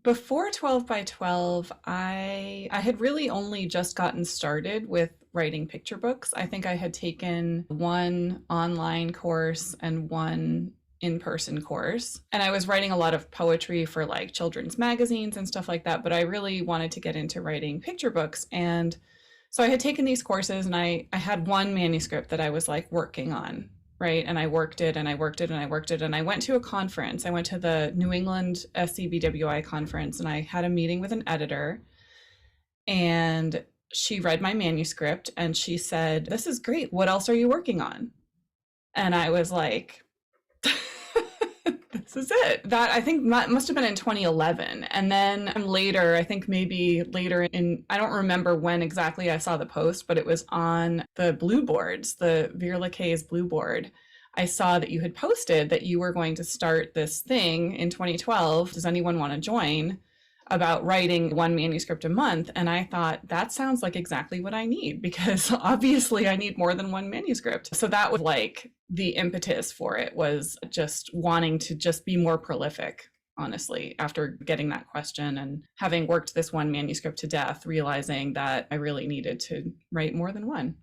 Before 12 by 12, I had really only just gotten started with writing picture books. I think I had taken one online course and one in-person course. And I was writing a lot of poetry for like children's magazines and stuff like that, but I really wanted to get into writing picture books. And so I had taken these courses and I had one manuscript that I was like working on, right? And I worked it and I worked it and I worked it. And I went to a conference. I went to the New England SCBWI conference and I had a meeting with an editor. And she read my manuscript and she said, "This is great. What else are you working on?" And I was like, this is it. That I think must have been in 2011. And then later, I think maybe later in, I don't remember when exactly I saw the post, but it was on the blue boards, the Virla K's blue board. I saw that you had posted that you were going to start this thing in 2012. Does anyone want to join? About writing one manuscript a month. And I thought, that sounds like exactly what I need, because obviously I need more than one manuscript. So that was like the impetus for it, was just wanting to just be more prolific, honestly, after getting that question and having worked this one manuscript to death, realizing that I really needed to write more than one.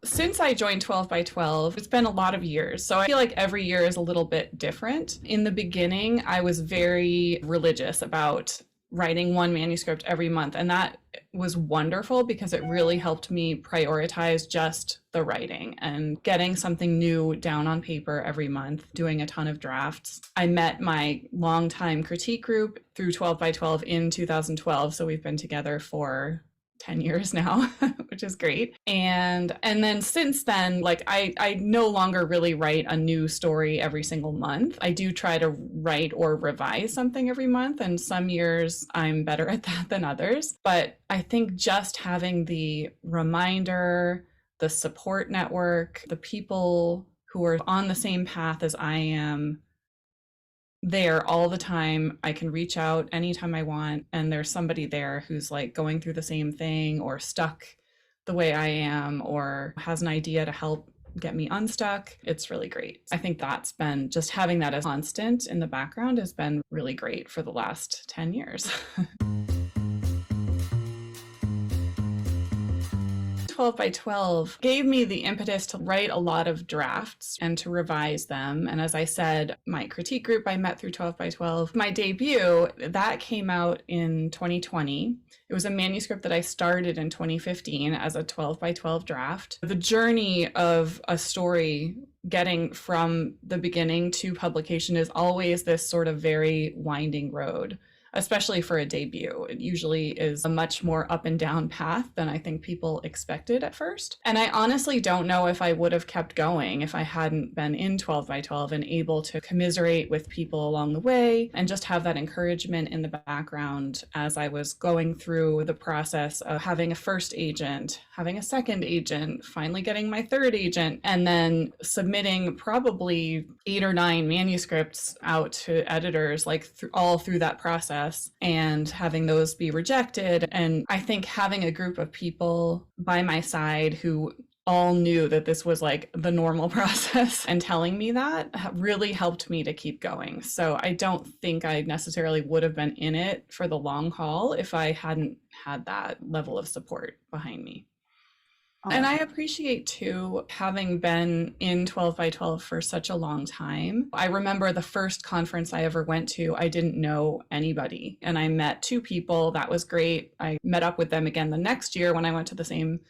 Since I joined 12 by 12, it's been a lot of years. So I feel like every year is a little bit different. In the beginning, I was very religious about writing one manuscript every month. And that was wonderful because it really helped me prioritize just the writing and getting something new down on paper every month, doing a ton of drafts. I met my longtime critique group through 12 by 12 in 2012. So we've been together for 10 years now, which is great. And then since then, like I no longer really write a new story every single month. I do try to write or revise something every month, and some years I'm better at that than others. But I think just having the reminder, the support network, the people who are on the same path as I am, there all the time. I can reach out anytime I want, and there's somebody there who's like going through the same thing or stuck the way I am or has an idea to help get me unstuck. It's really great. I think that's been, just having that as constant in the background has been really great for the last 10 years. 12 by 12 gave me the impetus to write a lot of drafts and to revise them. And as I said, my critique group I met through 12 by 12. My debut, that came out in 2020. It was a manuscript that I started in 2015 as a 12 by 12 draft. The journey of a story getting from the beginning to publication is always this sort of very winding road. Especially for a debut. It usually is a much more up and down path than I think people expected at first. And I honestly don't know if I would have kept going if I hadn't been in 12 by 12 and able to commiserate with people along the way and just have that encouragement in the background as I was going through the process of having a first agent, having a second agent, finally getting my third agent, and then submitting probably 8 or 9 manuscripts out to editors, like all through that process, and having those be rejected. And I think having a group of people by my side who all knew that this was like the normal process and telling me that really helped me to keep going. So I don't think I necessarily would have been in it for the long haul if I hadn't had that level of support behind me. And I appreciate too, having been in 12 by 12 for such a long time. I remember the first conference I ever went to, I didn't know anybody. And I met 2 people. That was great. I met up with them again the next year when I went to the same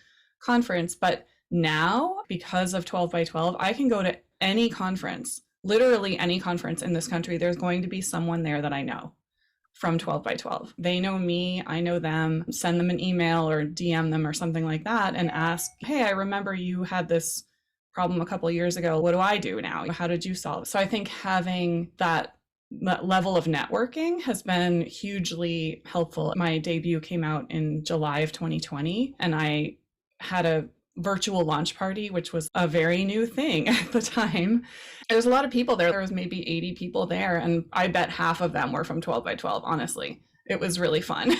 conference. But now, because of 12 by 12, I can go to any conference, literally any conference in this country. There's going to be someone there that I know from 12 by 12. They know me, I know them. Send them an email or DM them or something like that and ask, hey, I remember you had this problem a couple of years ago. What do I do now? How did you solve it? So I think having that level of networking has been hugely helpful. My debut came out in July of 2020, and I had a virtual launch party, which was a very new thing at the time. There was a lot of people there. There was maybe 80 people there, and I bet half of them were from 12 by 12, honestly. It was really fun.